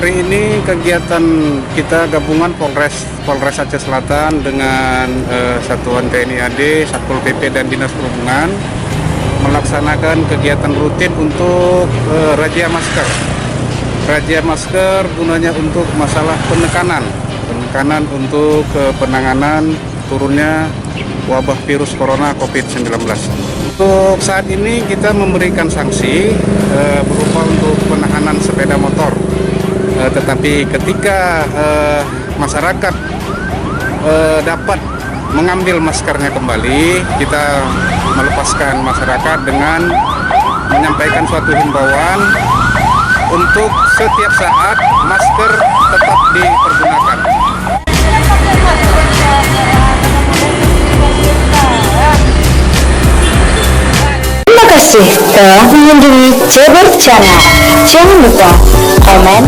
Hari ini kegiatan kita gabungan Polres Aceh Selatan dengan Satuan TNI AD, Satpol PP dan Dinas Perhubungan melaksanakan kegiatan rutin untuk razia masker. Razia masker gunanya untuk masalah penekanan untuk penanganan turunnya wabah virus corona COVID-19. Untuk saat ini kita memberikan sanksi berupa untuk penahanan sepeda motor. Tetapi ketika masyarakat dapat mengambil maskernya kembali, kita melepaskan masyarakat dengan menyampaikan suatu himbauan untuk setiap saat masker tetap dipergunakan. Terima kasih telah mengunjungi Cebur Channel. Jangan lupa komen,